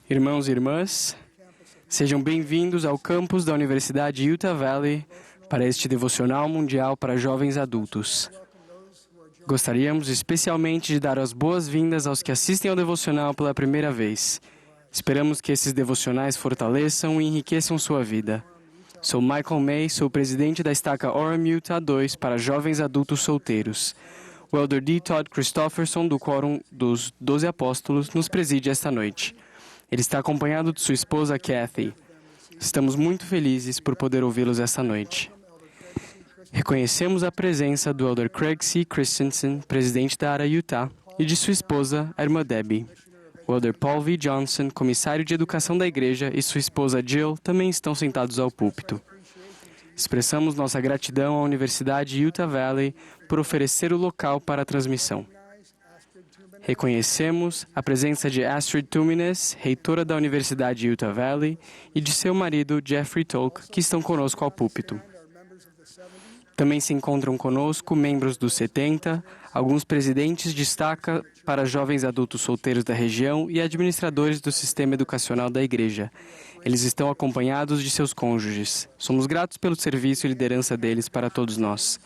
Irmãos e irmãs, sejam bem-vindos ao campus da Universidade Utah Valley para este devocional mundial para jovens adultos. Gostaríamos especialmente de dar as boas-vindas aos que assistem ao devocional pela primeira vez. Esperamos que esses devocionais fortaleçam e enriqueçam sua vida. Sou Michael May, sou presidente da estaca Orem Utah 2 para jovens adultos solteiros. O Elder D. Todd Christofferson, do Quórum dos 12 Apóstolos, nos preside esta noite. Ele está acompanhado de sua esposa, Kathy. Estamos muito felizes por poder ouvi-los esta noite. Reconhecemos a presença do Elder Craig C. Christensen, presidente da área Utah, e de sua esposa, a irmã Debbie. O Elder Paul V. Johnson, comissário de educação da igreja, e sua esposa Jill também estão sentados ao púlpito. Expressamos nossa gratidão à Universidade Utah Valley por oferecer o local para a transmissão. Reconhecemos a presença de Astrid Tumines, reitora da Universidade Utah Valley, e de seu marido, Jeffrey Tolk, que estão conosco ao púlpito. Também se encontram conosco membros dos 70, alguns presidentes de estaca para jovens adultos solteiros da região e administradores do sistema educacional da igreja. Eles estão acompanhados de seus cônjuges. Somos gratos pelo serviço e liderança deles para todos nós.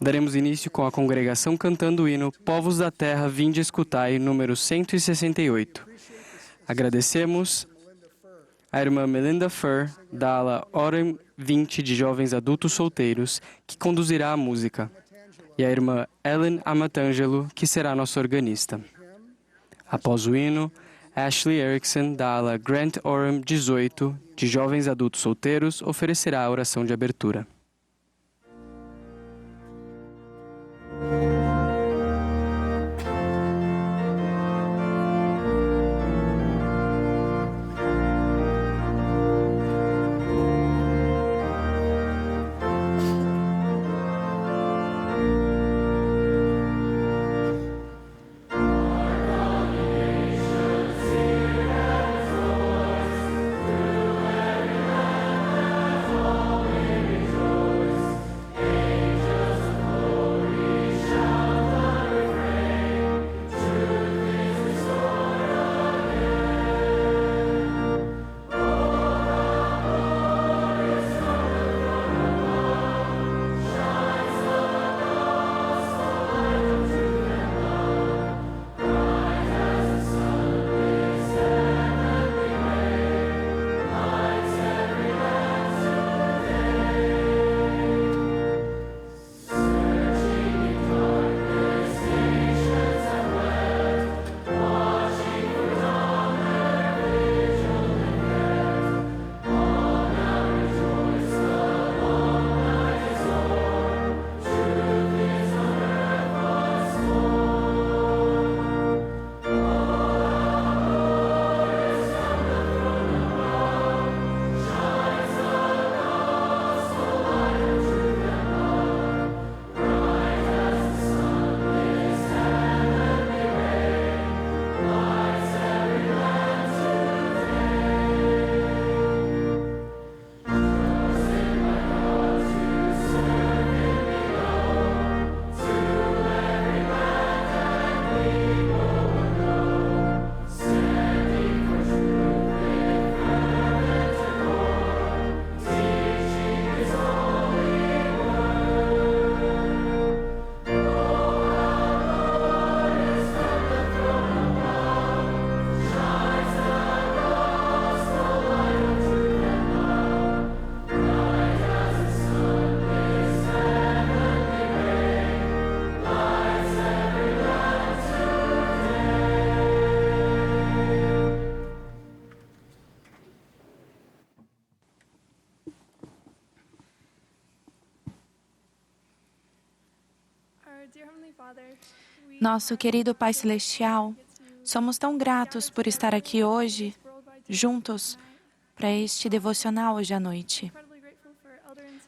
Daremos início com a congregação cantando o hino Povos da Terra, Vinde Escutai, número 168. Agradecemos a irmã Melinda Furr, da ala Orem 20 de jovens adultos solteiros, que conduzirá a música, e a irmã Ellen Amatangelo, que será nossa organista. Após o hino, Ashley Erickson, da ala Grant Orem 18 de jovens adultos solteiros, oferecerá a oração de abertura. Nosso querido Pai Celestial, somos tão gratos por estar aqui hoje, juntos, para este devocional hoje à noite.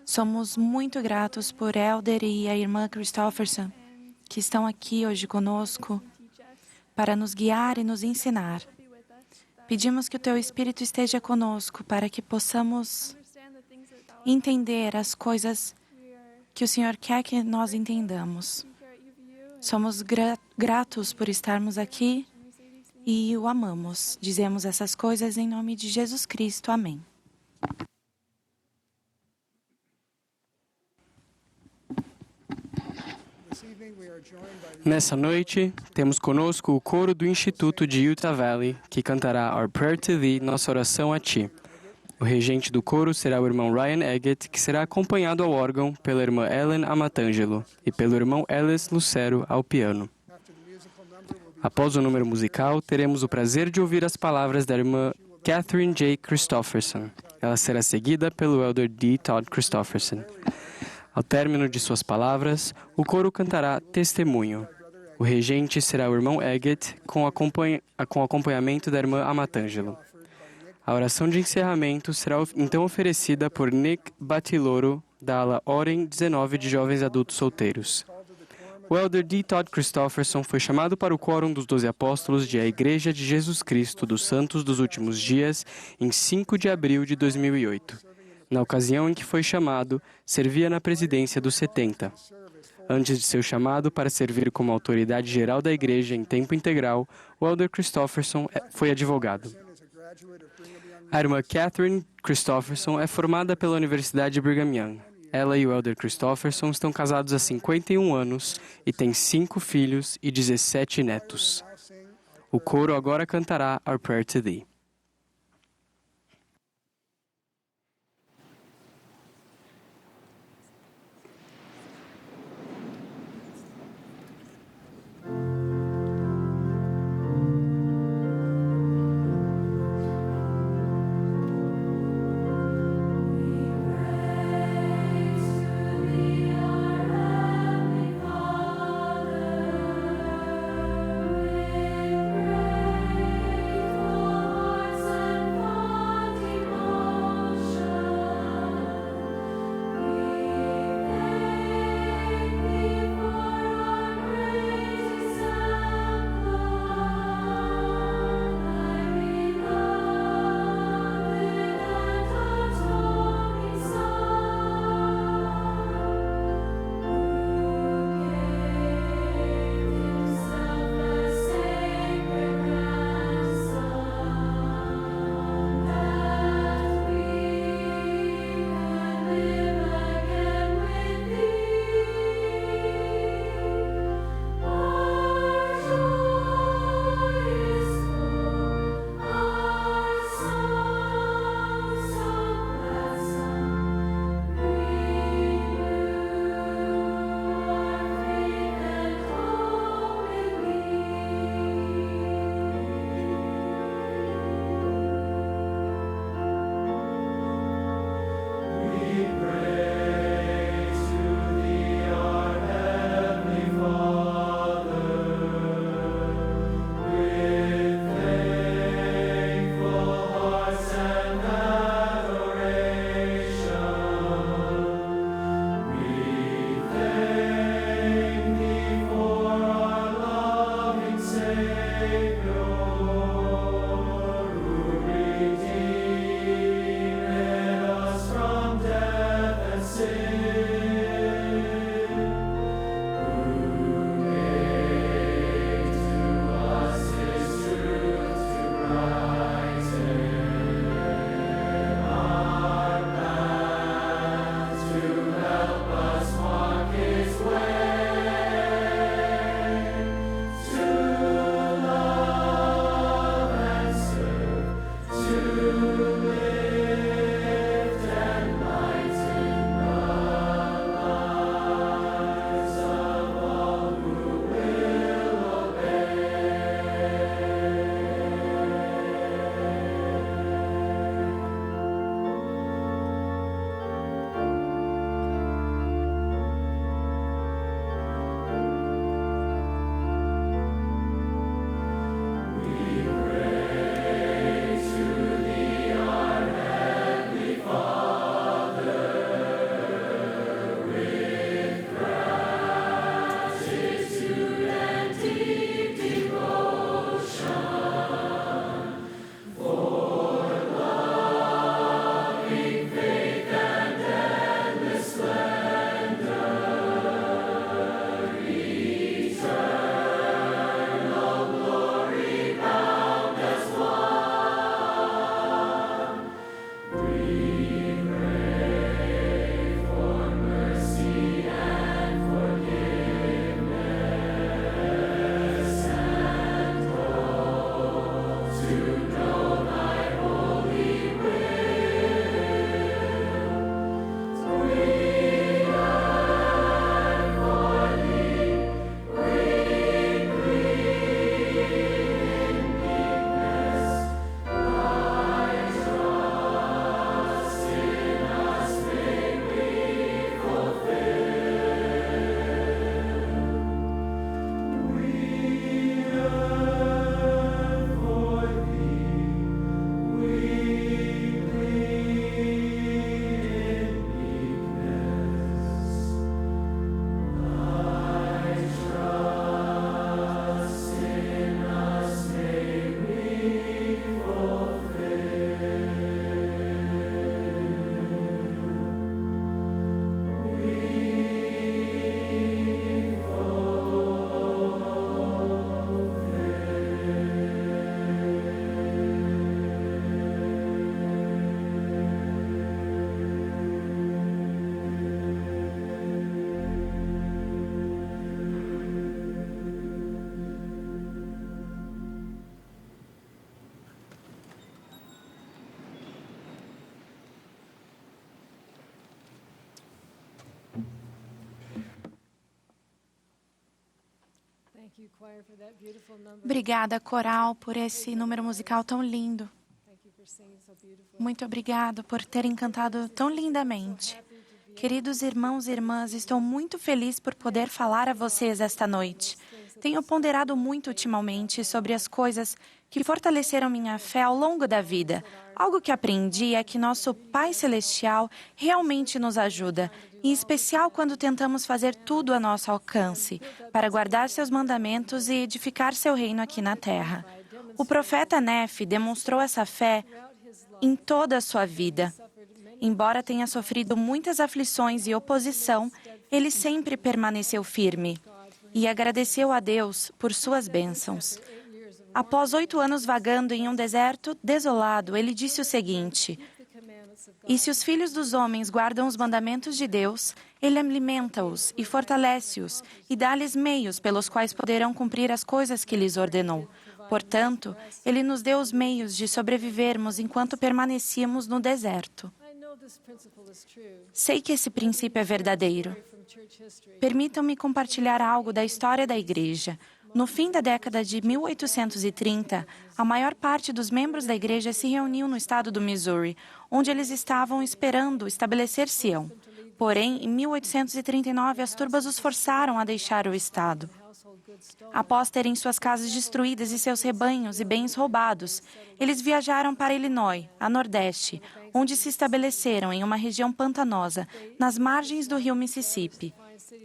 Somos muito gratos por Elder e a irmã Christofferson, que estão aqui hoje conosco, para nos guiar e nos ensinar. Pedimos que o Teu Espírito esteja conosco, para que possamos entender as coisas que o Senhor quer que nós entendamos. Somos gratos por estarmos aqui e o amamos. Dizemos essas coisas em nome de Jesus Cristo. Amém. Nessa noite, temos conosco o coro do Instituto de Utah Valley, que cantará Our Prayer to Thee, nossa oração a Ti. O regente do coro será o irmão Ryan Eggett, que será acompanhado ao órgão pela irmã Ellen Amatangelo e pelo irmão Ellis Lucero ao piano. Após o número musical, teremos o prazer de ouvir as palavras da irmã Catherine J. Christofferson. Ela será seguida pelo elder D. Todd Christofferson. Ao término de suas palavras, o coro cantará Testemunho. O regente será o irmão Eggett, com acompanhamento da irmã Amatangelo. A oração de encerramento será então oferecida por Nick Batiloro, da ala Orem 19 de Jovens Adultos Solteiros. O elder D. Todd Christofferson foi chamado para o quórum dos 12 apóstolos de A Igreja de Jesus Cristo dos Santos dos Últimos Dias em 5 de abril de 2008. Na ocasião em que foi chamado, servia na presidência dos 70. Antes de seu chamado para servir como autoridade geral da igreja em tempo integral, o elder Christofferson foi advogado. A irmã Catherine Christofferson é formada pela Universidade Brigham Young. Ela e o elder Christofferson estão casados há 51 anos e têm 5 filhos e 17 netos. O coro agora cantará Our Prayer to Thee. Father, Obrigada, coral, por esse número musical tão lindo. Muito obrigada por terem cantado tão lindamente. Queridos irmãos e irmãs, estou muito feliz por poder falar a vocês esta noite. Tenho ponderado muito ultimamente sobre as coisas que fortaleceram minha fé ao longo da vida. Algo que aprendi é que nosso Pai Celestial realmente nos ajuda, em especial quando tentamos fazer tudo a nosso alcance, para guardar seus mandamentos e edificar seu reino aqui na terra. O profeta Nefe demonstrou essa fé em toda a sua vida. Embora tenha sofrido muitas aflições e oposição, ele sempre permaneceu firme e agradeceu a Deus por suas bênçãos. Após 8 anos vagando em um deserto desolado, ele disse o seguinte: "E se os filhos dos homens guardam os mandamentos de Deus, ele alimenta-os e fortalece-os e dá-lhes meios pelos quais poderão cumprir as coisas que lhes ordenou. Portanto, ele nos deu os meios de sobrevivermos enquanto permanecíamos no deserto." Sei que esse princípio é verdadeiro. Permitam-me compartilhar algo da história da igreja. No fim da década de 1830, a maior parte dos membros da igreja se reuniu no estado do Missouri, onde eles estavam esperando estabelecer Sião. Porém, em 1839, as turbas os forçaram a deixar o estado. Após terem suas casas destruídas e seus rebanhos e bens roubados, eles viajaram para Illinois, a nordeste, onde se estabeleceram em uma região pantanosa, nas margens do rio Mississippi.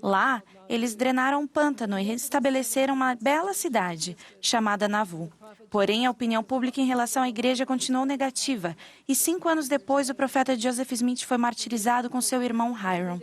Lá, eles drenaram um pântano e estabeleceram uma bela cidade, chamada Nauvoo. Porém, a opinião pública em relação à igreja continuou negativa, e 5 anos depois, o profeta Joseph Smith foi martirizado com seu irmão Hiram.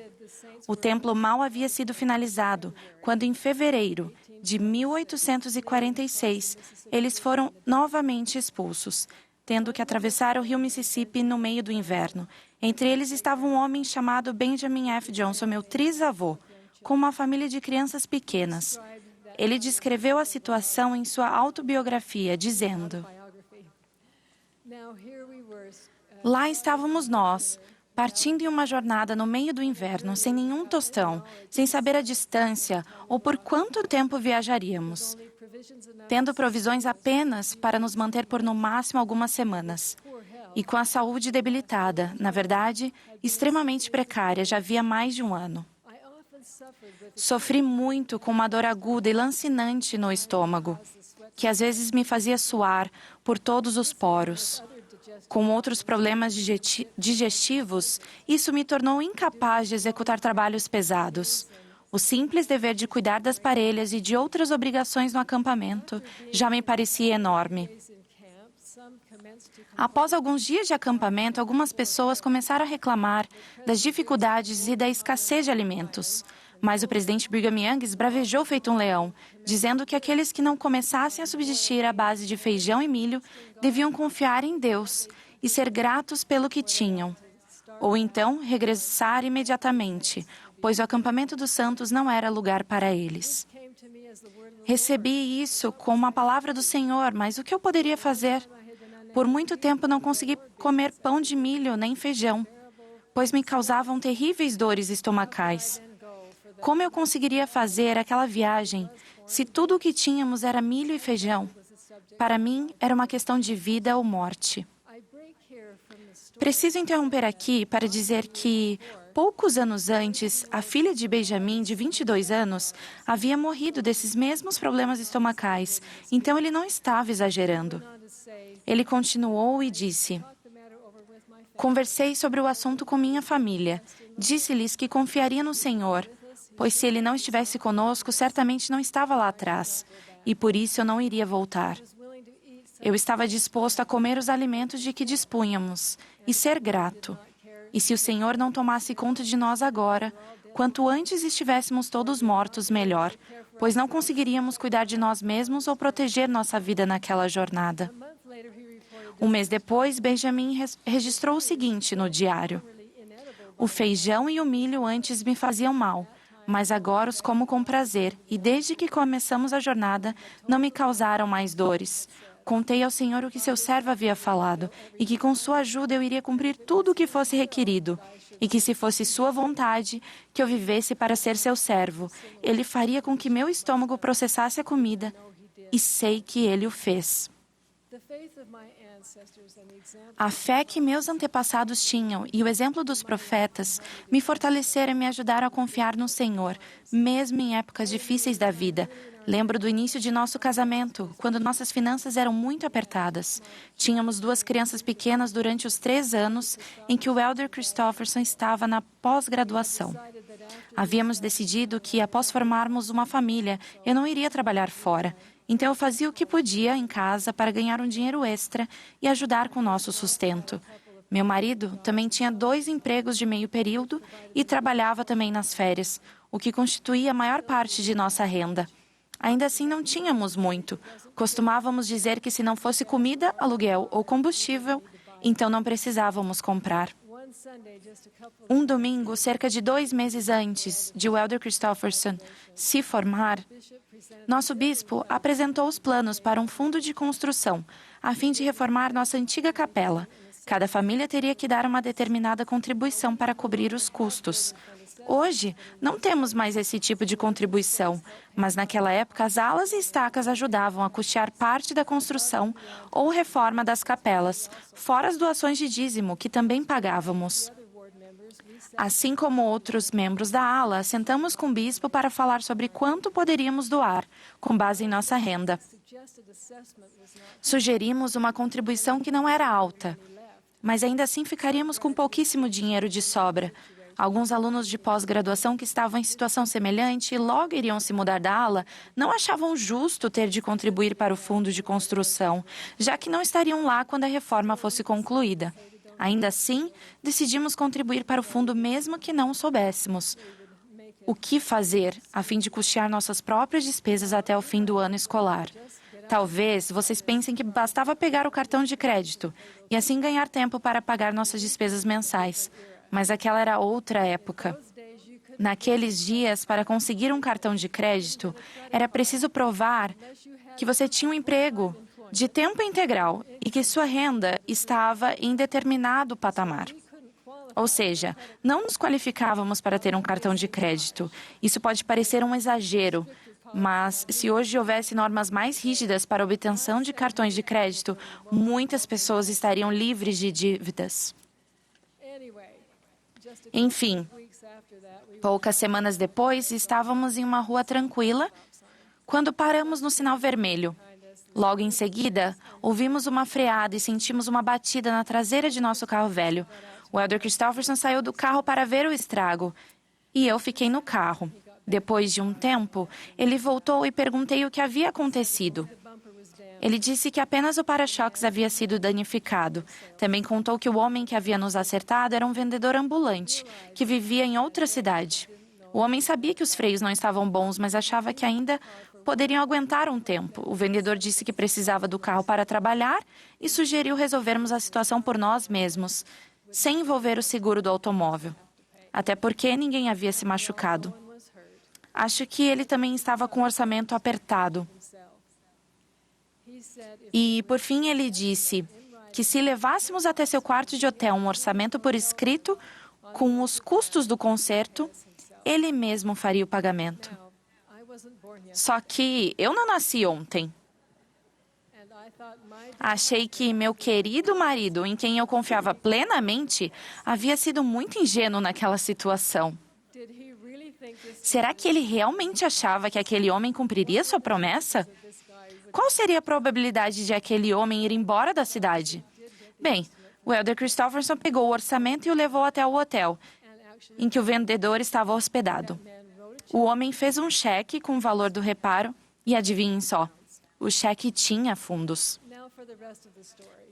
O templo mal havia sido finalizado, quando em fevereiro de 1846, eles foram novamente expulsos, tendo que atravessar o rio Mississippi no meio do inverno. Entre eles estava um homem chamado Benjamin F. Johnson, meu trisavô, com uma família de crianças pequenas. Ele descreveu a situação em sua autobiografia, dizendo: "Lá estávamos nós, partindo em uma jornada no meio do inverno, sem nenhum tostão, sem saber a distância ou por quanto tempo viajaríamos, tendo provisões apenas para nos manter por no máximo algumas semanas. E com a saúde debilitada, na verdade, extremamente precária, já havia mais de um ano. Sofri muito com uma dor aguda e lancinante no estômago, que às vezes me fazia suar por todos os poros. Com outros problemas digestivos, isso me tornou incapaz de executar trabalhos pesados. O simples dever de cuidar das parelhas e de outras obrigações no acampamento já me parecia enorme. Após alguns dias de acampamento, algumas pessoas começaram a reclamar das dificuldades e da escassez de alimentos. Mas o presidente Brigham Young esbravejou feito um leão, dizendo que aqueles que não começassem a subsistir à base de feijão e milho deviam confiar em Deus e ser gratos pelo que tinham. Ou então regressar imediatamente, pois o acampamento dos santos não era lugar para eles. Recebi isso como uma palavra do Senhor, mas o que eu poderia fazer? Por muito tempo não consegui comer pão de milho nem feijão, pois me causavam terríveis dores estomacais. Como eu conseguiria fazer aquela viagem se tudo o que tínhamos era milho e feijão? Para mim, era uma questão de vida ou morte. Preciso interromper aqui para dizer que, poucos anos antes, a filha de Benjamin, de 22 anos, havia morrido desses mesmos problemas estomacais, então ele não estava exagerando. Ele continuou e disse: "Conversei sobre o assunto com minha família. Disse-lhes que confiaria no Senhor, pois se Ele não estivesse conosco, certamente não estava lá atrás, e por isso eu não iria voltar. Eu estava disposto a comer os alimentos de que dispunhamos e ser grato. E se o Senhor não tomasse conta de nós agora, quanto antes estivéssemos todos mortos, melhor, pois não conseguiríamos cuidar de nós mesmos ou proteger nossa vida naquela jornada." Um mês depois, Benjamin registrou o seguinte no diário: "O feijão e o milho antes me faziam mal, mas agora os como com prazer, e desde que começamos a jornada, não me causaram mais dores. Contei ao Senhor o que seu servo havia falado, e que com sua ajuda eu iria cumprir tudo o que fosse requerido, e que se fosse sua vontade que eu vivesse para ser seu servo, ele faria com que meu estômago processasse a comida, e sei que ele o fez. A fé que meus antepassados tinham e o exemplo dos profetas me fortaleceram e me ajudaram a confiar no Senhor, mesmo em épocas difíceis da vida. Lembro do início de nosso casamento, quando nossas finanças eram muito apertadas. Tínhamos 2 crianças pequenas durante os 3 anos em que o Elder Christofferson estava na pós-graduação. Havíamos decidido que, após formarmos uma família, eu não iria trabalhar fora. Então, eu fazia o que podia em casa para ganhar um dinheiro extra e ajudar com o nosso sustento. Meu marido também tinha 2 empregos de meio período e trabalhava também nas férias, o que constituía a maior parte de nossa renda. Ainda assim, não tínhamos muito. Costumávamos dizer que se não fosse comida, aluguel ou combustível, então não precisávamos comprar. Um domingo, cerca de 2 meses antes de o Elder Christofferson se formar, nosso bispo apresentou os planos para um fundo de construção, a fim de reformar nossa antiga capela. Cada família teria que dar uma determinada contribuição para cobrir os custos. Hoje, não temos mais esse tipo de contribuição, mas naquela época as alas e estacas ajudavam a custear parte da construção ou reforma das capelas, fora as doações de dízimo, que também pagávamos. Assim como outros membros da ala, sentamos com o bispo para falar sobre quanto poderíamos doar, com base em nossa renda. Sugerimos uma contribuição que não era alta, mas ainda assim ficaríamos com pouquíssimo dinheiro de sobra. Alguns alunos de pós-graduação que estavam em situação semelhante e logo iriam se mudar da ala não achavam justo ter de contribuir para o fundo de construção, já que não estariam lá quando a reforma fosse concluída. Ainda assim, decidimos contribuir para o fundo mesmo que não soubéssemos o que fazer a fim de custear nossas próprias despesas até o fim do ano escolar. Talvez vocês pensem que bastava pegar o cartão de crédito e assim ganhar tempo para pagar nossas despesas mensais. Mas aquela era outra época. Naqueles dias, para conseguir um cartão de crédito, era preciso provar que você tinha um emprego de tempo integral e que sua renda estava em determinado patamar. Ou seja, não nos qualificávamos para ter um cartão de crédito. Isso pode parecer um exagero, mas se hoje houvesse normas mais rígidas para a obtenção de cartões de crédito, muitas pessoas estariam livres de dívidas. Enfim, poucas semanas depois, estávamos em uma rua tranquila quando paramos no sinal vermelho. Logo em seguida, ouvimos uma freada e sentimos uma batida na traseira de nosso carro velho. O Elder Christofferson saiu do carro para ver o estrago e eu fiquei no carro. Depois de um tempo, ele voltou e perguntei o que havia acontecido. Ele disse que apenas o para-choques havia sido danificado. Também contou que o homem que havia nos acertado era um vendedor ambulante, que vivia em outra cidade. O homem sabia que os freios não estavam bons, mas achava que ainda poderiam aguentar um tempo. O vendedor disse que precisava do carro para trabalhar e sugeriu resolvermos a situação por nós mesmos, sem envolver o seguro do automóvel. Até porque ninguém havia se machucado. Acho que ele também estava com o orçamento apertado. E, por fim, ele disse que se levássemos até seu quarto de hotel um orçamento por escrito, com os custos do concerto, ele mesmo faria o pagamento. Só que eu não nasci ontem. Achei que meu querido marido, em quem eu confiava plenamente, havia sido muito ingênuo naquela situação. Será que ele realmente achava que aquele homem cumpriria sua promessa? Qual seria a probabilidade de aquele homem ir embora da cidade? Bem, o Elder Christofferson pegou o orçamento e o levou até o hotel, em que o vendedor estava hospedado. O homem fez um cheque com o valor do reparo e adivinhem só, o cheque tinha fundos.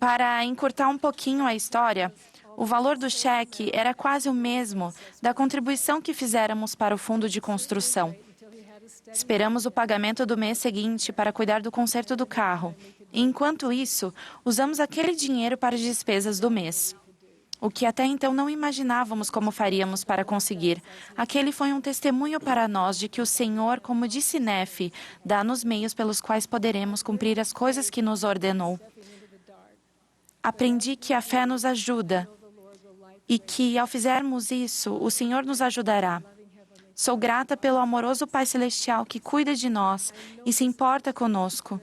Para encurtar um pouquinho a história, o valor do cheque era quase o mesmo da contribuição que fizéramos para o fundo de construção. Esperamos o pagamento do mês seguinte para cuidar do conserto do carro. E, enquanto isso, usamos aquele dinheiro para as despesas do mês. o que até então não imaginávamos como faríamos para conseguir. Aquele foi um testemunho para nós de que o Senhor, como disse Nefe, dá-nos meios pelos quais poderemos cumprir as coisas que nos ordenou. Aprendi que a fé nos ajuda e que, ao fizermos isso, o Senhor nos ajudará. Sou grata pelo amoroso Pai Celestial que cuida de nós e se importa conosco.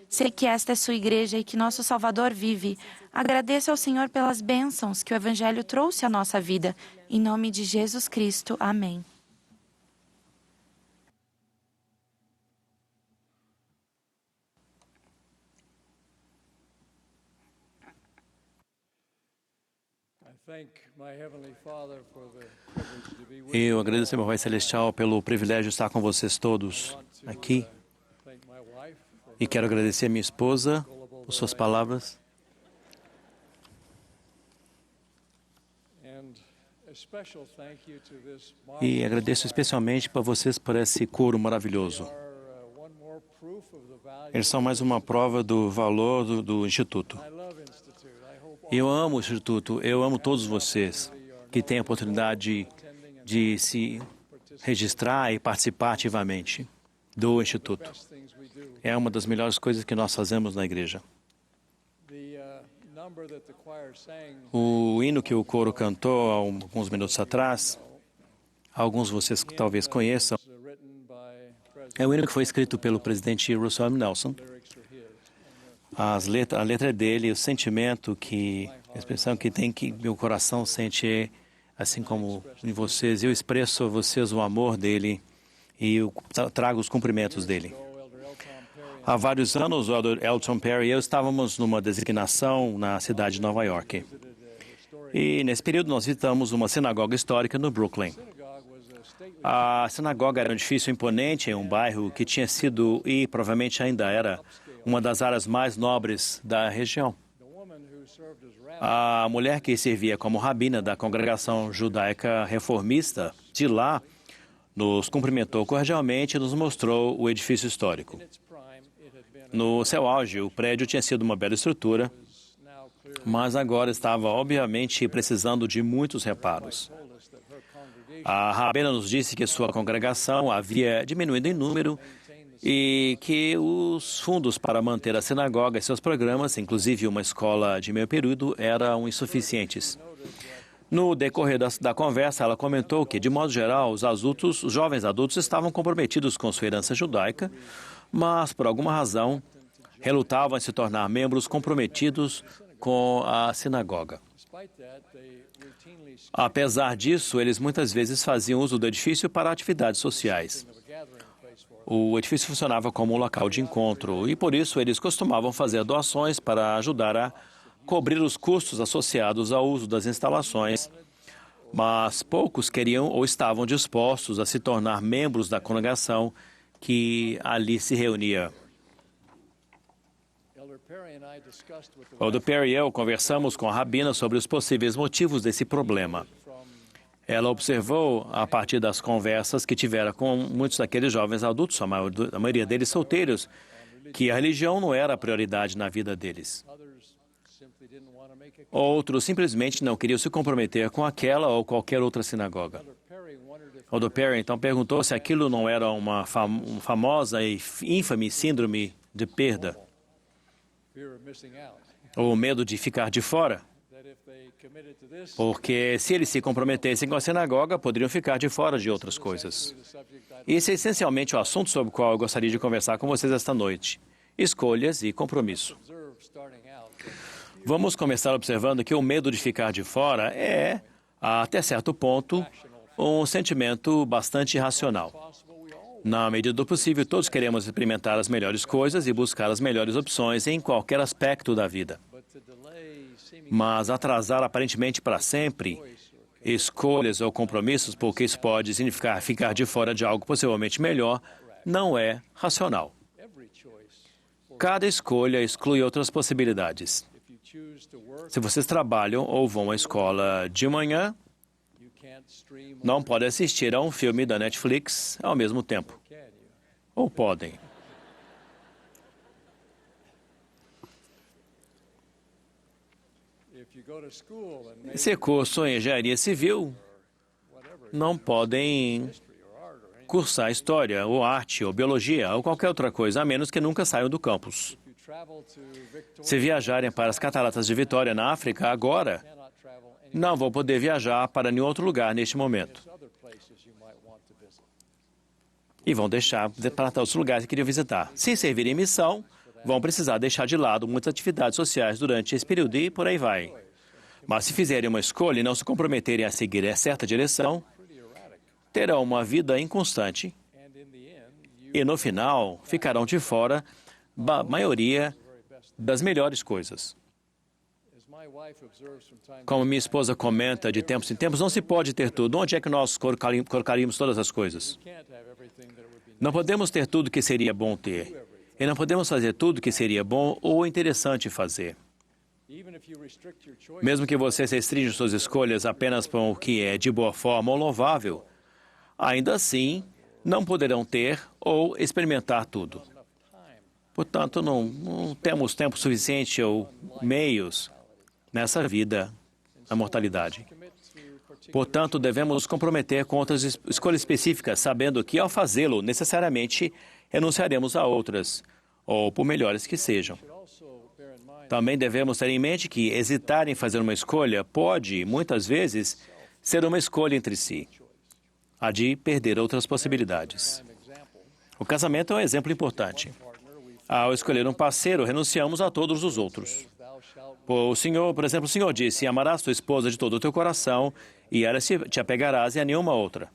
Sei que esta é sua igreja e que nosso Salvador vive. Agradeço ao Senhor pelas bênçãos que o Evangelho trouxe à nossa vida. Em nome de Jesus Cristo. Amém. Eu agradeço ao meu Pai Celestial pelo privilégio de estar com vocês todos aqui. E quero agradecer a minha esposa por suas palavras. E agradeço especialmente para vocês por esse coro maravilhoso. Eles são mais uma prova do valor do Instituto. Eu amo o Instituto, eu amo todos vocês que têm a oportunidade de se registrar e participar ativamente do Instituto. É uma das melhores coisas que nós fazemos na igreja. O hino que o coro cantou há alguns minutos atrás, alguns de vocês que talvez conheçam, é o hino que foi escrito pelo presidente Russell M. Nelson. A letra é dele, o sentimento a expressão que tem que meu coração sente, assim como em vocês. Eu expresso a vocês o amor dele e eu trago os cumprimentos dele. Há vários anos, o Elder Elton Perry e eu estávamos numa designação na cidade de Nova York. E nesse período nós visitamos uma sinagoga histórica no Brooklyn. A sinagoga era um edifício imponente em um bairro que tinha sido e provavelmente ainda era uma das áreas mais nobres da região. A mulher que servia como rabina da congregação judaica reformista de lá nos cumprimentou cordialmente e nos mostrou o edifício histórico. No seu auge, o prédio tinha sido uma bela estrutura, mas agora estava obviamente precisando de muitos reparos. A rabina nos disse que sua congregação havia diminuído em número e que os fundos para manter a sinagoga e seus programas, inclusive uma escola de meio período, eram insuficientes. No decorrer da conversa, ela comentou que, de modo geral, os jovens adultos estavam comprometidos com sua herança judaica, mas, por alguma razão, relutavam em se tornar membros comprometidos com a sinagoga. Apesar disso, eles muitas vezes faziam uso do edifício para atividades sociais. O edifício funcionava como um local de encontro e, por isso, eles costumavam fazer doações para ajudar a cobrir os custos associados ao uso das instalações, mas poucos queriam ou estavam dispostos a se tornar membros da congregação que ali se reunia. O Elder Perry e eu conversamos com a rabina sobre os possíveis motivos desse problema. Ela observou, a partir das conversas que tivera com muitos daqueles jovens adultos, a maioria deles solteiros, que a religião não era a prioridade na vida deles. Outros simplesmente não queriam se comprometer com aquela ou qualquer outra sinagoga. O Elder Perry então perguntou se aquilo não era uma famosa e ínfame síndrome de perda, ou medo de ficar de fora. Porque se eles se comprometessem com a sinagoga, poderiam ficar de fora de outras coisas. Esse é essencialmente o assunto sobre o qual eu gostaria de conversar com vocês esta noite. Escolhas e compromisso. Vamos começar observando que o medo de ficar de fora é, até certo ponto, um sentimento bastante irracional. Na medida do possível, todos queremos experimentar as melhores coisas e buscar as melhores opções em qualquer aspecto da vida. Mas atrasar aparentemente para sempre escolhas ou compromissos, porque isso pode significar ficar de fora de algo possivelmente melhor, não é racional. Cada escolha exclui outras possibilidades. Se vocês trabalham ou vão à escola de manhã, não podem assistir a um filme da Netflix ao mesmo tempo. Ou podem. Esse curso em engenharia civil não podem cursar história, ou arte, ou biologia, ou qualquer outra coisa, a menos que nunca saiam do campus. Se viajarem para as Cataratas de Vitória, na África, agora, não vão poder viajar para nenhum outro lugar neste momento. E vão deixar para outros lugares que queriam visitar. Se servirem missão, vão precisar deixar de lado muitas atividades sociais durante esse período e por aí vai. Mas se fizerem uma escolha e não se comprometerem a seguir essa certa direção, terão uma vida inconstante e, no final, ficarão de fora da maioria das melhores coisas. Como minha esposa comenta de tempos em tempos, não se pode ter tudo. Onde é que nós colocaríamos todas as coisas? Não podemos ter tudo que seria bom ter. E não podemos fazer tudo que seria bom ou interessante fazer. Mesmo que você restrinja suas escolhas apenas para o que é de boa forma ou louvável, ainda assim, não poderão ter ou experimentar tudo. Portanto, não temos tempo suficiente ou meios nessa vida, na mortalidade. Portanto, devemos nos comprometer com outras escolhas específicas, sabendo que, ao fazê-lo, necessariamente renunciaremos a outras, ou por melhores que sejam. Também devemos ter em mente que hesitar em fazer uma escolha pode, muitas vezes, ser uma escolha entre si, a de perder outras possibilidades. O casamento é um exemplo importante. Ao escolher um parceiro, renunciamos a todos os outros. Por exemplo, o Senhor disse: amarás tua esposa de todo o teu coração e ela te apegarás e a nenhuma outra.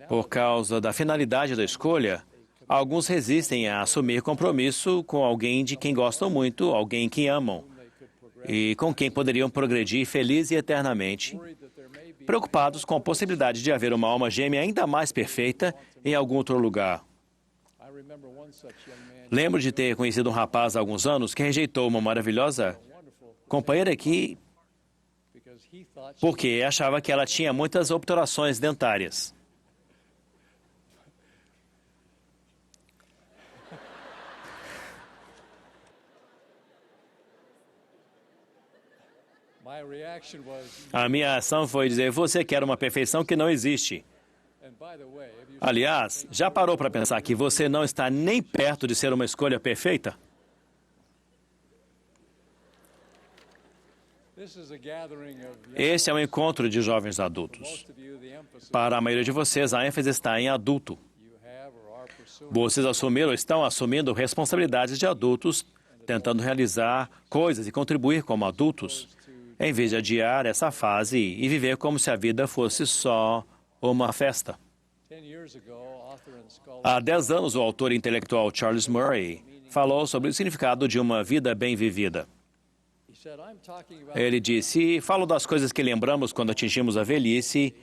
Por causa da finalidade da escolha, alguns resistem a assumir compromisso com alguém de quem gostam muito, alguém que amam, e com quem poderiam progredir feliz e eternamente, preocupados com a possibilidade de haver uma alma gêmea ainda mais perfeita em algum outro lugar. Lembro de ter conhecido um rapaz há alguns anos que rejeitou uma maravilhosa companheira porque achava que ela tinha muitas obturações dentárias. A minha ação foi dizer: você quer uma perfeição que não existe. Aliás, já parou para pensar que você não está nem perto de ser uma escolha perfeita? Esse é um encontro de jovens adultos. Para a maioria de vocês, a ênfase está em adulto. Vocês assumiram ou estão assumindo responsabilidades de adultos, tentando realizar coisas e contribuir como adultos, em vez de adiar essa fase e viver como se a vida fosse só uma festa. Há 10 anos, o autor intelectual Charles Murray falou sobre o significado de uma vida bem vivida. Ele disse: falo das coisas que lembramos quando atingimos a velhice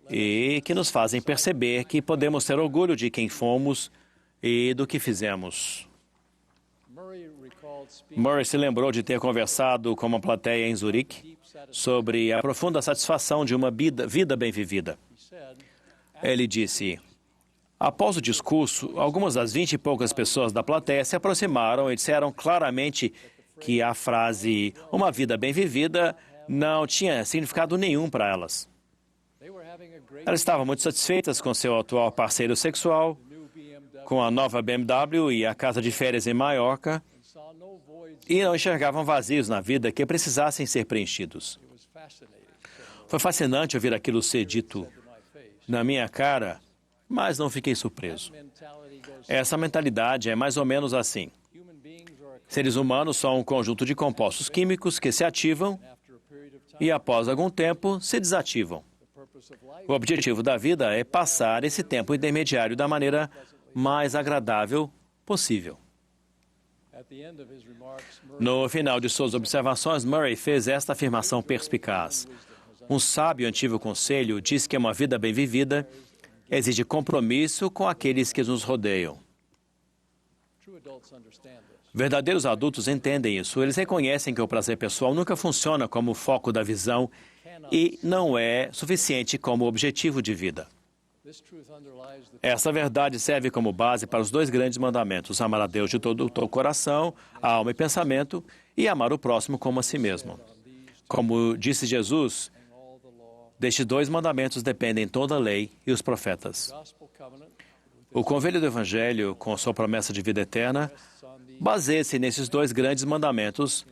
e que nos fazem perceber que podemos ter orgulho de quem fomos e do que fizemos. Murray se lembrou de ter conversado com uma plateia em Zurique sobre a profunda satisfação de uma vida bem vivida. Ele disse: após o discurso, algumas das 20 e poucas pessoas da plateia se aproximaram e disseram claramente que a frase "uma vida bem vivida" não tinha significado nenhum para elas. Elas estavam muito satisfeitas com seu atual parceiro sexual, com a nova BMW e a casa de férias em Maiorca, e não enxergavam vazios na vida que precisassem ser preenchidos. Foi fascinante ouvir aquilo ser dito na minha cara, mas não fiquei surpreso. Essa mentalidade é mais ou menos assim. Seres humanos são um conjunto de compostos químicos que se ativam e, após algum tempo, se desativam. O objetivo da vida é passar esse tempo intermediário da maneira mais agradável possível. No final de suas observações, Murray fez esta afirmação perspicaz: um sábio antigo conselho diz que uma vida bem vivida exige compromisso com aqueles que nos rodeiam. Verdadeiros adultos entendem isso. Eles reconhecem que o prazer pessoal nunca funciona como o foco da visão e não é suficiente como objetivo de vida. Essa verdade serve como base para os 2 grandes mandamentos: amar a Deus de todo o teu coração, alma e pensamento, e amar o próximo como a si mesmo. Como disse Jesus, destes 2 mandamentos dependem toda a lei e os profetas. O convênio do Evangelho, com sua promessa de vida eterna, baseia-se nesses 2 grandes mandamentos,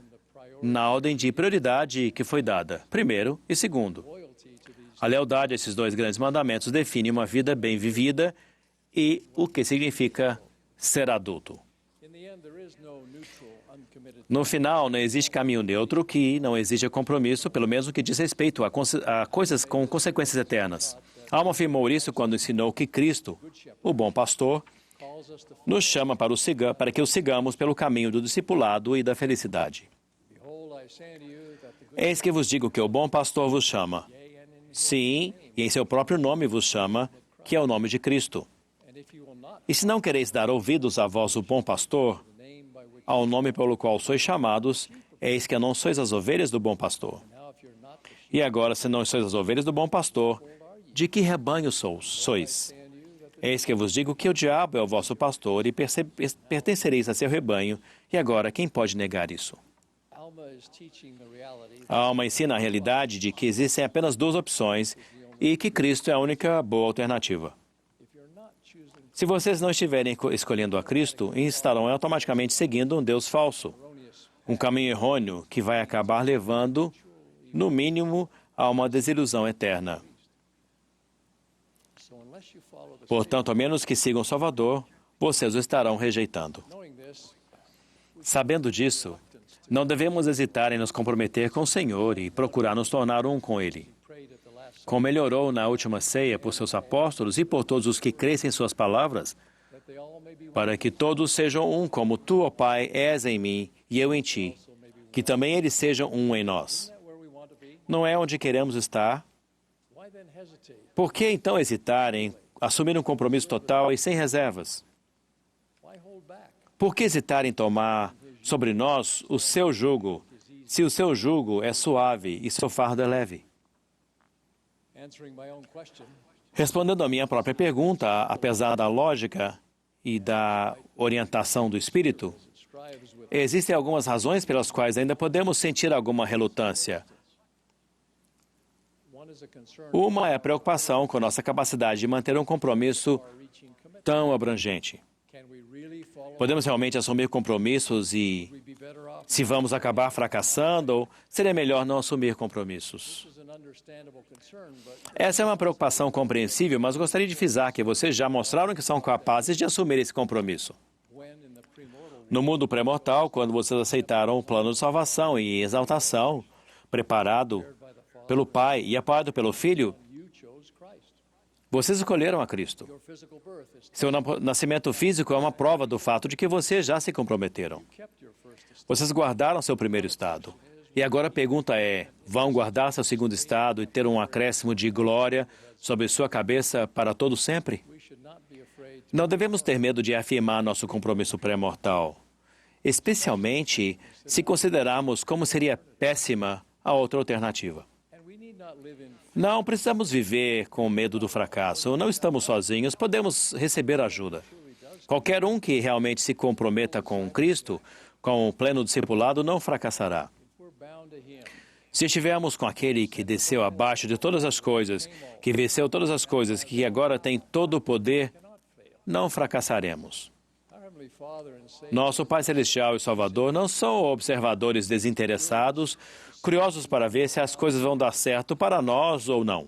na ordem de prioridade que foi dada, primeiro e segundo. A lealdade a esses 2 grandes mandamentos define uma vida bem vivida e o que significa ser adulto. No final, não existe caminho neutro que não exija compromisso, pelo menos no que diz respeito a coisas com consequências eternas. Alma afirmou isso quando ensinou que Cristo, o bom pastor, nos chama para que o sigamos pelo caminho do discipulado e da felicidade. Eis que vos digo que o bom pastor vos chama. Sim, e em seu próprio nome vos chama, que é o nome de Cristo. E se não quereis dar ouvidos à voz do bom pastor, ao nome pelo qual sois chamados, eis que não sois as ovelhas do bom pastor. E agora, se não sois as ovelhas do bom pastor, de que rebanho sois? Eis que vos digo que o diabo é o vosso pastor e pertencereis a seu rebanho. E agora, quem pode negar isso? A alma ensina a realidade de que existem apenas 2 opções e que Cristo é a única boa alternativa. Se vocês não estiverem escolhendo a Cristo, estarão automaticamente seguindo um Deus falso, um caminho errôneo que vai acabar levando, no mínimo, a uma desilusão eterna. Portanto, a menos que sigam o Salvador, vocês o estarão rejeitando. Sabendo disso, não devemos hesitar em nos comprometer com o Senhor e procurar nos tornar um com Ele. Como Ele orou na última ceia por seus apóstolos e por todos os que crescem em suas palavras, para que todos sejam um como Tu, ó Pai, és em mim e eu em Ti, que também eles sejam um em nós. Não é onde queremos estar? Por que então hesitar em assumir um compromisso total e sem reservas? Por que hesitar em tomar sobre nós o seu jugo, se o seu jugo é suave e seu fardo é leve? Respondendo à minha própria pergunta, apesar da lógica e da orientação do Espírito, existem algumas razões pelas quais ainda podemos sentir alguma relutância. Uma é a preocupação com nossa capacidade de manter um compromisso tão abrangente. Podemos realmente assumir compromissos e, se vamos acabar fracassando, ou seria melhor não assumir compromissos? Essa é uma preocupação compreensível, mas gostaria de frisar que vocês já mostraram que são capazes de assumir esse compromisso. No mundo pré-mortal, quando vocês aceitaram o plano de salvação e exaltação, preparado pelo Pai e apoiado pelo Filho, vocês escolheram a Cristo. Seu nascimento físico é uma prova do fato de que vocês já se comprometeram. Vocês guardaram seu primeiro estado. E agora a pergunta é, vão guardar seu segundo estado e ter um acréscimo de glória sobre sua cabeça para todo sempre? Não devemos ter medo de afirmar nosso compromisso pré-mortal, especialmente se considerarmos como seria péssima a outra alternativa. Não precisamos viver com medo do fracasso. Não estamos sozinhos, podemos receber ajuda. Qualquer um que realmente se comprometa com Cristo, com o pleno discipulado, não fracassará. Se estivermos com aquele que desceu abaixo de todas as coisas, que venceu todas as coisas, que agora tem todo o poder, não fracassaremos. Nosso Pai Celestial e Salvador não são observadores desinteressados, curiosos para ver se as coisas vão dar certo para nós ou não.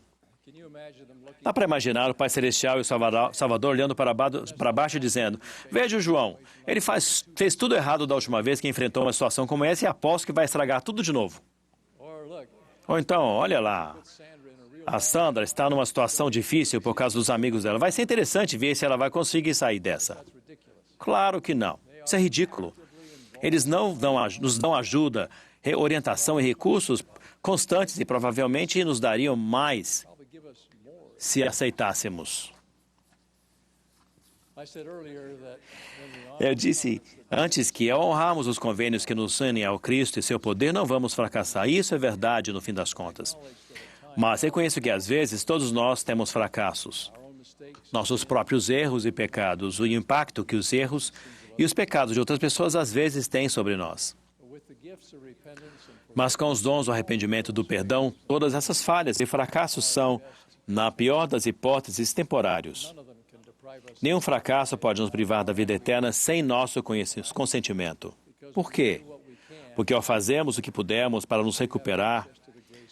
Dá para imaginar o Pai Celestial e o Salvador olhando para baixo e dizendo, veja o João, ele fez tudo errado da última vez que enfrentou uma situação como essa e aposto que vai estragar tudo de novo. Ou então, olha lá, a Sandra está numa situação difícil por causa dos amigos dela. Vai ser interessante ver se ela vai conseguir sair dessa. Claro que não. Isso é ridículo. Eles nos dão ajuda, orientação e recursos constantes e provavelmente nos dariam mais se aceitássemos. Eu disse antes que ao honrarmos os convênios que nos unem ao Cristo e seu poder, não vamos fracassar. Isso é verdade no fim das contas. Mas reconheço que às vezes todos nós temos fracassos. Nossos próprios erros e pecados, o impacto que os erros e os pecados de outras pessoas às vezes têm sobre nós. Mas com os dons do arrependimento e do perdão, todas essas falhas e fracassos são, na pior das hipóteses, temporários. Nenhum fracasso pode nos privar da vida eterna sem nosso consentimento. Por quê? Porque ao fazermos o que pudermos para nos recuperar,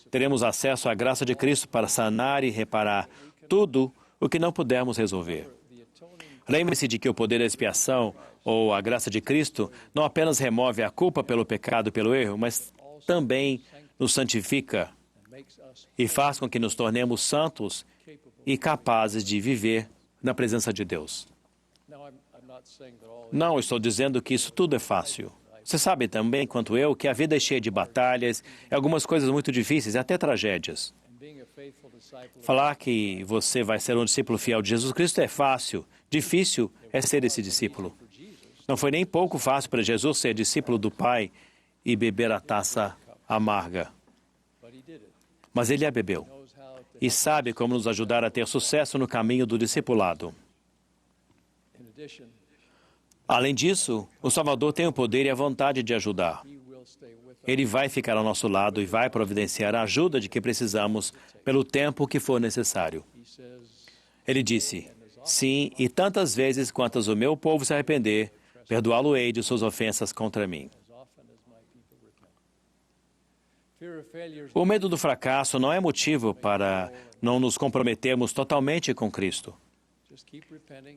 teremos acesso à graça de Cristo para sanar e reparar tudo o que não pudermos resolver. Lembre-se de que o poder da expiação, ou a graça de Cristo, não apenas remove a culpa pelo pecado e pelo erro, mas também nos santifica e faz com que nos tornemos santos e capazes de viver na presença de Deus. Não estou dizendo que isso tudo é fácil. Você sabe também, quanto eu, que a vida é cheia de batalhas e algumas coisas muito difíceis, até tragédias. Falar que você vai ser um discípulo fiel de Jesus Cristo é fácil. Difícil é ser esse discípulo. Não foi nem pouco fácil para Jesus ser discípulo do Pai e beber a taça amarga. Mas ele a bebeu e sabe como nos ajudar a ter sucesso no caminho do discipulado. Além disso, o Salvador tem o poder e a vontade de ajudar. Ele vai ficar ao nosso lado e vai providenciar a ajuda de que precisamos pelo tempo que for necessário. Ele disse, sim, e tantas vezes quantas o meu povo se arrepender, perdoá-lo-ei de suas ofensas contra mim. O medo do fracasso não é motivo para não nos comprometermos totalmente com Cristo.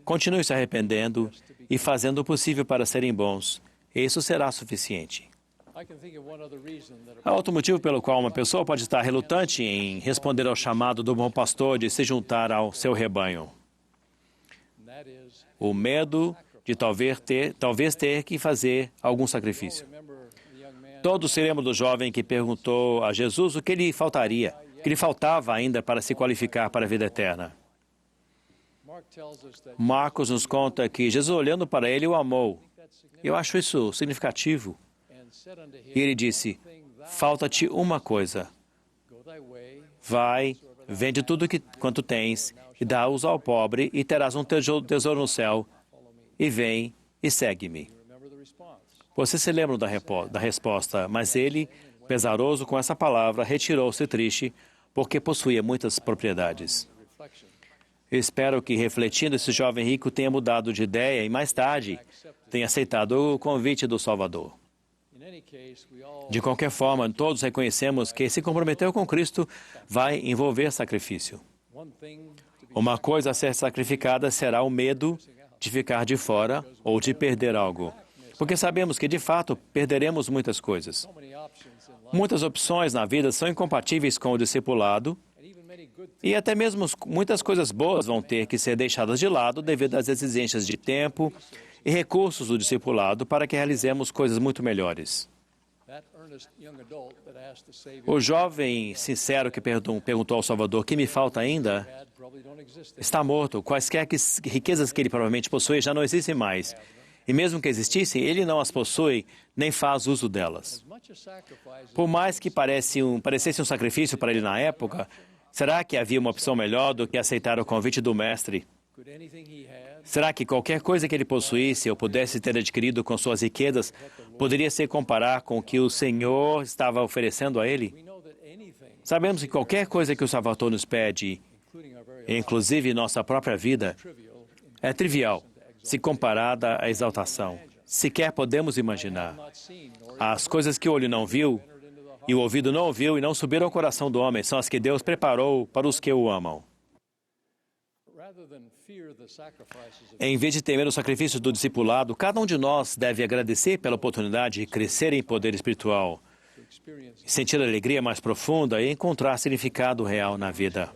Continue se arrependendo e fazendo o possível para serem bons. Isso será suficiente. Há outro motivo pelo qual uma pessoa pode estar relutante em responder ao chamado do bom pastor de se juntar ao seu rebanho. O medo de talvez ter que fazer algum sacrifício. Todos se lembram do jovem que perguntou a Jesus o que lhe faltaria, o que lhe faltava ainda para se qualificar para a vida eterna. Marcos nos conta que Jesus, olhando para ele, o amou. Eu acho isso significativo. E ele disse, falta-te uma coisa. Vai, vende tudo quanto tens e dá-os ao pobre e terás um tesouro no céu. E vem e segue-me. Você se lembra da resposta, mas ele, pesaroso com essa palavra, retirou-se triste porque possuía muitas propriedades. Eu espero que, refletindo, esse jovem rico tenha mudado de ideia e, mais tarde, tenha aceitado o convite do Salvador. De qualquer forma, todos reconhecemos que se comprometer com Cristo vai envolver sacrifício. Uma coisa a ser sacrificada será o medo de ficar de fora ou de perder algo. Porque sabemos que, de fato, perderemos muitas coisas. Muitas opções na vida são incompatíveis com o discipulado e até mesmo muitas coisas boas vão ter que ser deixadas de lado devido às exigências de tempo e recursos do discipulado para que realizemos coisas muito melhores. O jovem sincero que perguntou ao Salvador, o que me falta ainda? Está morto. Quaisquer riquezas que ele provavelmente possui já não existem mais. E mesmo que existissem, ele não as possui, nem faz uso delas. Por mais que parecesse um sacrifício para ele na época, será que havia uma opção melhor do que aceitar o convite do Mestre? Será que qualquer coisa que ele possuísse ou pudesse ter adquirido com suas riquezas poderia se comparar com o que o Senhor estava oferecendo a ele? Sabemos que qualquer coisa que o Salvador nos pede, inclusive nossa própria vida, é trivial se comparada à exaltação. Sequer podemos imaginar. As coisas que o olho não viu e o ouvido não ouviu e não subiram ao coração do homem são as que Deus preparou para os que o amam. Em vez de temer o sacrifício do discipulado, cada um de nós deve agradecer pela oportunidade de crescer em poder espiritual, sentir alegria mais profunda e encontrar significado real na vida.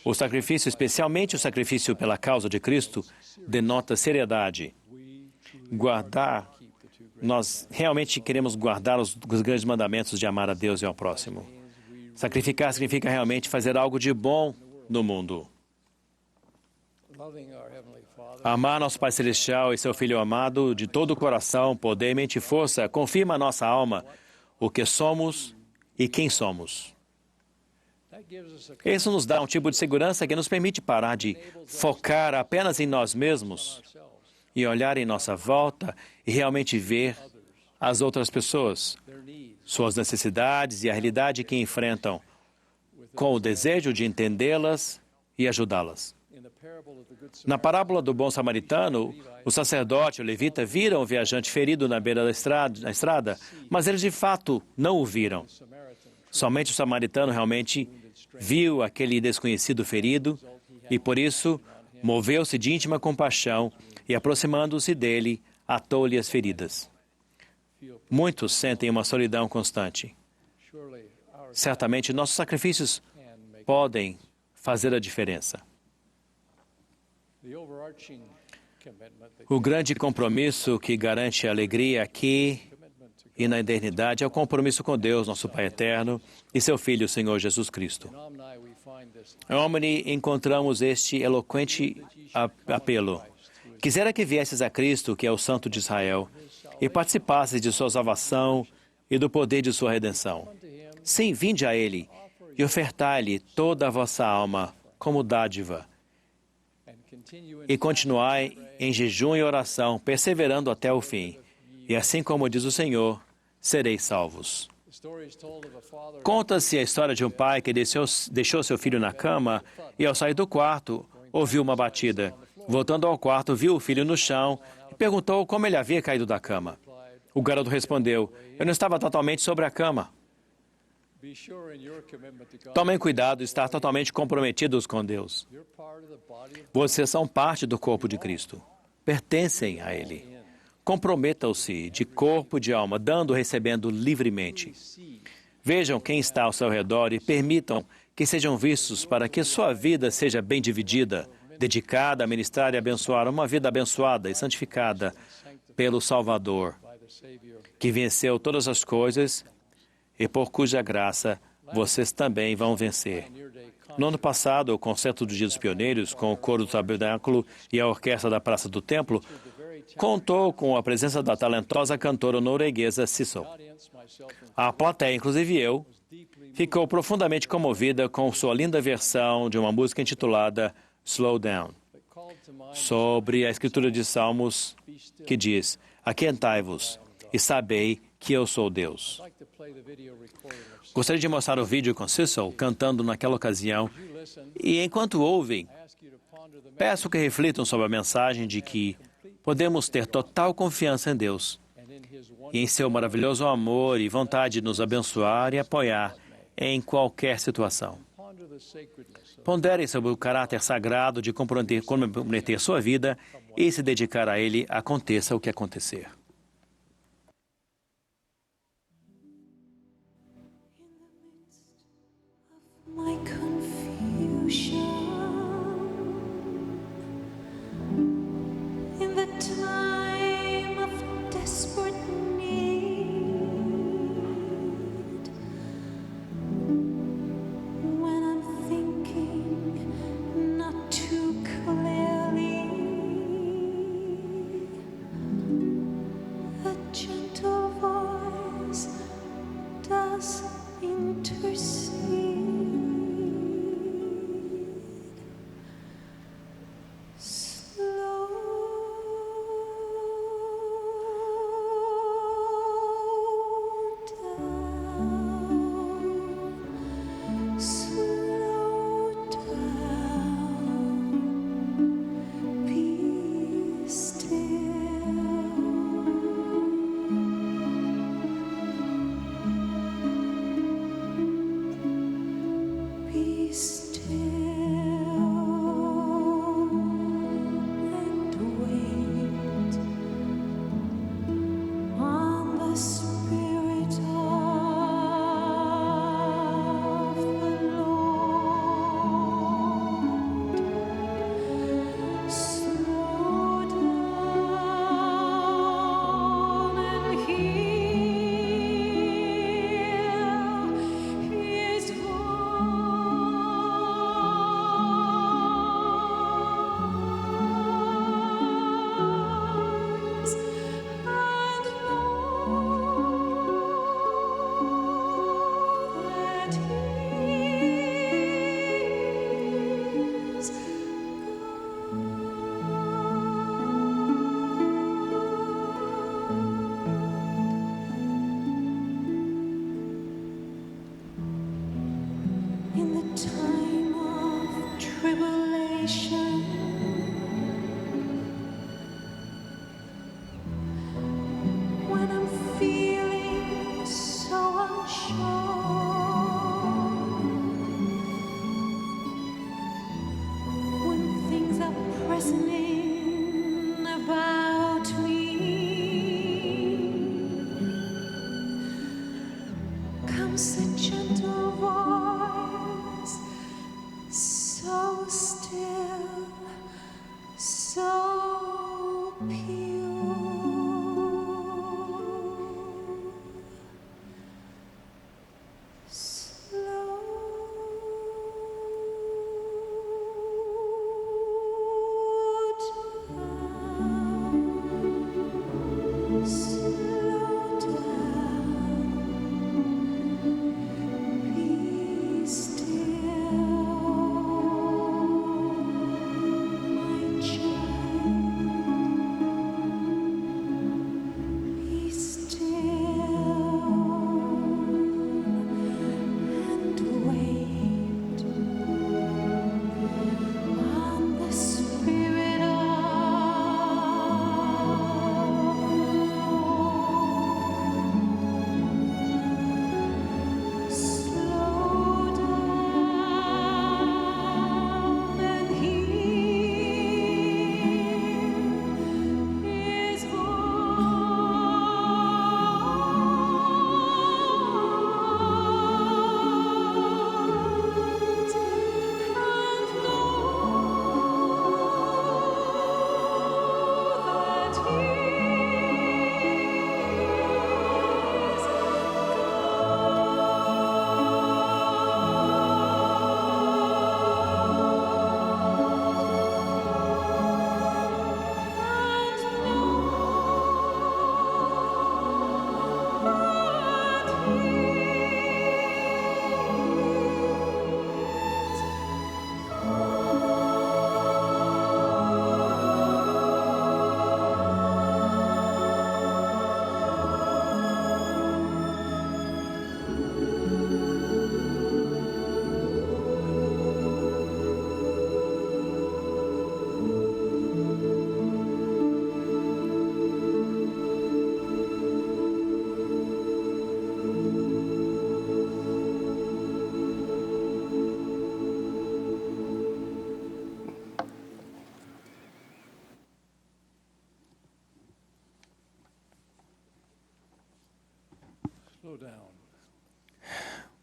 O sacrifício, especialmente o sacrifício pela causa de Cristo, denota seriedade. Nós realmente queremos guardar os grandes mandamentos de amar a Deus e ao próximo. Sacrificar significa realmente fazer algo de bom no mundo. Amar nosso Pai Celestial e seu Filho amado de todo o coração, poder, mente e força, confirma a nossa alma, o que somos e quem somos. Isso nos dá um tipo de segurança que nos permite parar de focar apenas em nós mesmos e olhar em nossa volta e realmente ver as outras pessoas, suas necessidades e a realidade que enfrentam, com o desejo de entendê-las e ajudá-las. Na parábola do bom samaritano, o sacerdote e o levita viram o viajante ferido na beira da estrada, mas eles de fato não o viram. Somente o samaritano realmente viu aquele desconhecido ferido e, por isso, moveu-se de íntima compaixão e, aproximando-se dele, atou-lhe as feridas. Muitos sentem uma solidão constante. Certamente, nossos sacrifícios podem fazer a diferença. O grande compromisso que garante a alegria aqui e na eternidade é o compromisso com Deus, nosso Pai eterno, e seu Filho, o Senhor Jesus Cristo. Em Omni encontramos este eloquente apelo. Quisera que viesses a Cristo, que é o Santo de Israel, e participasses de sua salvação e do poder de sua redenção. Sim, vinde a Ele e ofertai-lhe toda a vossa alma como dádiva, e continuai em jejum e oração, perseverando até o fim. E assim como diz o Senhor, sereis salvos. Conta-se a história de um pai que deixou seu filho na cama e, ao sair do quarto, ouviu uma batida. Voltando ao quarto, viu o filho no chão e perguntou como ele havia caído da cama. O garoto respondeu: eu não estava totalmente sobre a cama. Tomem cuidado de estar totalmente comprometidos com Deus. Vocês são parte do corpo de Cristo. Pertencem a Ele. Comprometam-se de corpo e de alma, dando e recebendo livremente. Vejam quem está ao seu redor e permitam que sejam vistos para que sua vida seja bem dividida, dedicada a ministrar e abençoar uma vida abençoada e santificada pelo Salvador, que venceu todas as coisas e por cuja graça vocês também vão vencer. No ano passado, o Concerto do Dia dos Pioneiros, com o Coro do Tabernáculo e a Orquestra da Praça do Templo, contou com a presença da talentosa cantora norueguesa Sissel. A plateia, inclusive eu, ficou profundamente comovida com sua linda versão de uma música intitulada Slow Down, sobre a escritura de Salmos que diz: aquentai-vos e sabei que eu sou Deus. Gostaria de mostrar o vídeo com Sissel cantando naquela ocasião e, enquanto ouvem, peço que reflitam sobre a mensagem de que podemos ter total confiança em Deus e em seu maravilhoso amor e vontade de nos abençoar e apoiar em qualquer situação. Ponderem sobre o caráter sagrado de comprometer sua vida e se dedicar a Ele, aconteça o que acontecer. My confusion, in the time of desperate need, when I'm thinking not too clearly,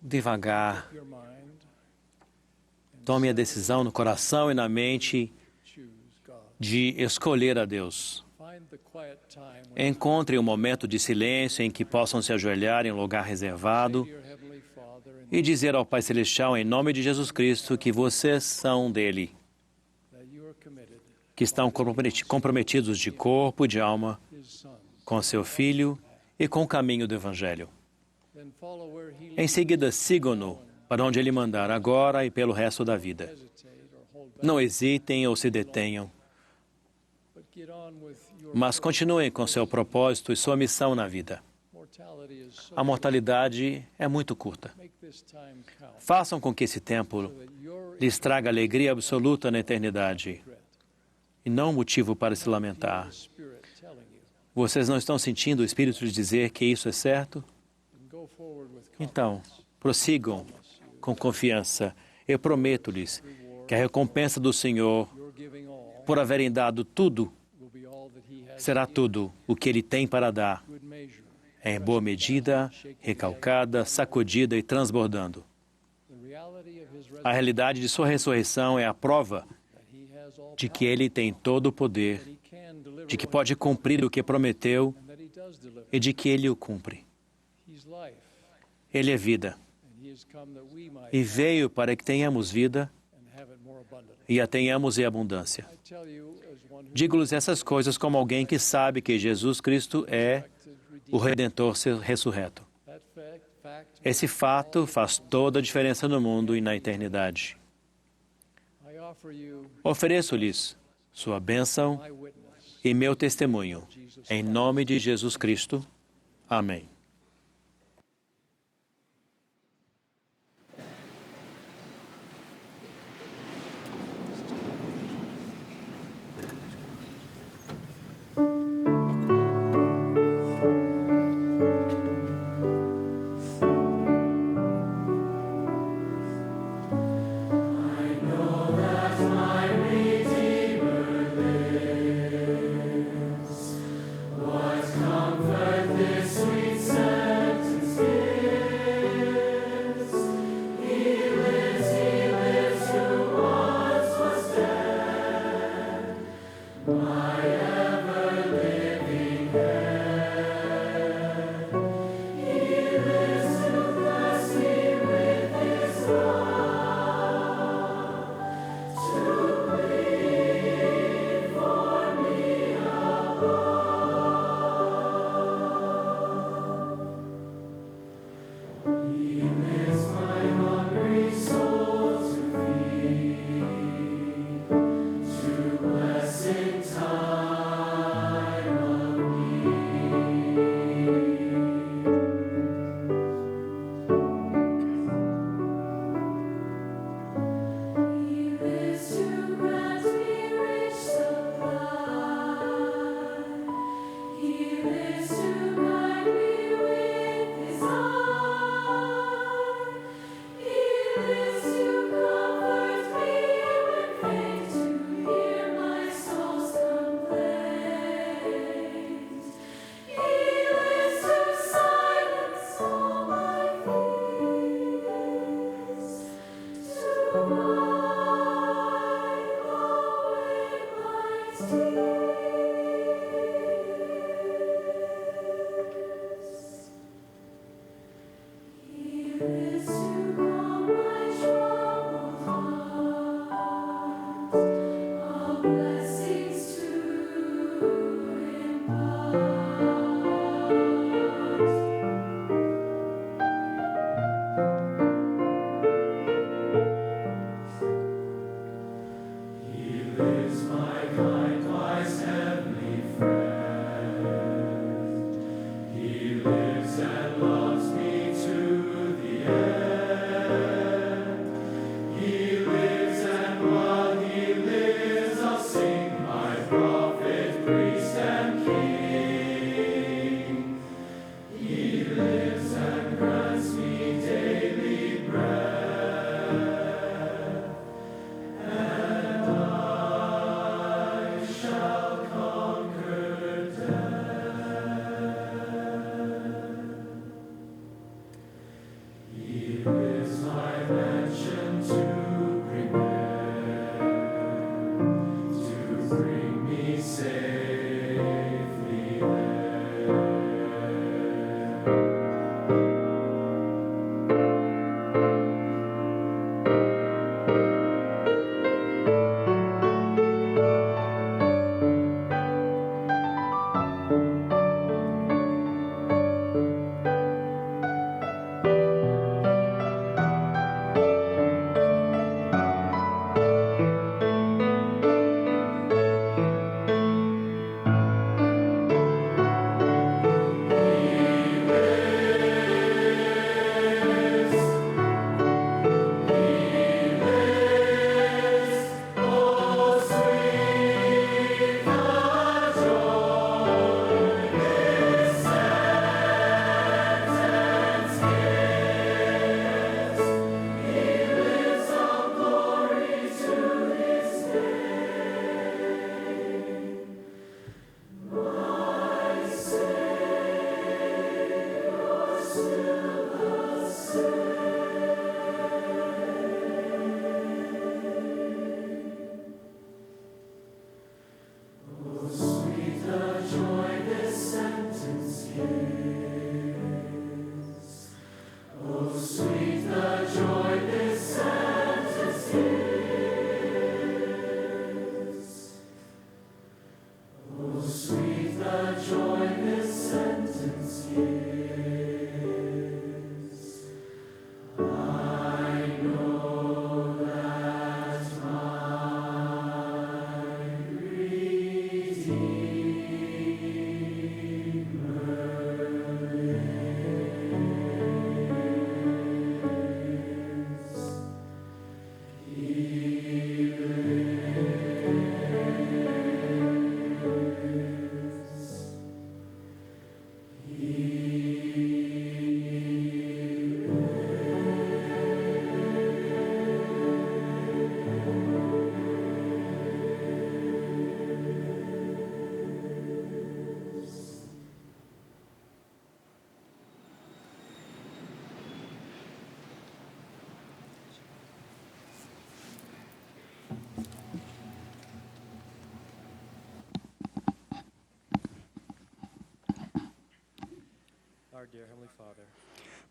Devagar, tome a decisão no coração e na mente de escolher a Deus. Encontre um momento de silêncio em que possam se ajoelhar em um lugar reservado e dizer ao Pai Celestial, em nome de Jesus Cristo, que vocês são dele, que estão comprometidos de corpo e de alma com seu Filho e com o caminho do Evangelho. Em seguida, sigam-no para onde ele mandar agora e pelo resto da vida. Não hesitem ou se detenham, mas continuem com seu propósito e sua missão na vida. A mortalidade é muito curta. Façam com que esse tempo lhes traga alegria absoluta na eternidade e não motivo para se lamentar. Vocês não estão sentindo o Espírito de dizer que isso é certo? Então, prossigam com confiança. Eu prometo-lhes que a recompensa do Senhor, por haverem dado tudo, será tudo o que Ele tem para dar, em boa medida, recalcada, sacudida e transbordando. A realidade de sua ressurreição é a prova de que Ele tem todo o poder, de que pode cumprir o que prometeu e de que Ele o cumpre. Ele é vida e veio para que tenhamos vida e a tenhamos em abundância. Digo-lhes essas coisas como alguém que sabe que Jesus Cristo é o Redentor ressurreto. Esse fato faz toda a diferença no mundo e na eternidade. Ofereço-lhes sua bênção e meu testemunho. Em nome de Jesus Cristo. Amém. Sweet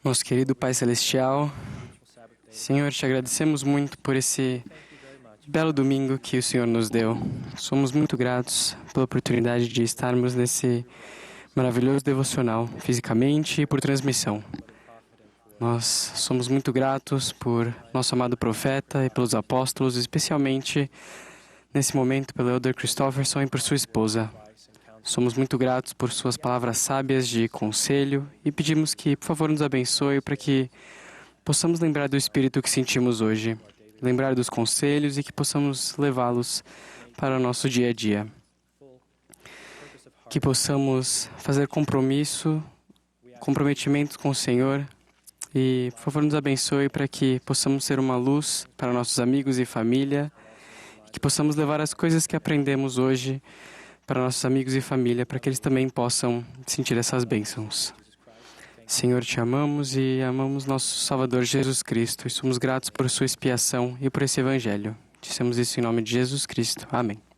Nosso querido Pai Celestial, Senhor, te agradecemos muito por esse belo domingo que o Senhor nos deu. Somos muito gratos pela oportunidade de estarmos nesse maravilhoso devocional, fisicamente e por transmissão. Nós somos muito gratos por nosso amado profeta e pelos apóstolos, especialmente nesse momento pelo Elder Christofferson e por sua esposa. Somos muito gratos por suas palavras sábias de conselho e pedimos que, por favor, nos abençoe para que possamos lembrar do espírito que sentimos hoje, lembrar dos conselhos e que possamos levá-los para o nosso dia a dia. Que possamos fazer comprometimentos com o Senhor e, por favor, nos abençoe para que possamos ser uma luz para nossos amigos e família, que possamos levar as coisas que aprendemos hoje para nossos amigos e família, para que eles também possam sentir essas bênçãos. Senhor, te amamos e amamos nosso Salvador Jesus Cristo e somos gratos por sua expiação e por esse Evangelho. Dissemos isso em nome de Jesus Cristo. Amém.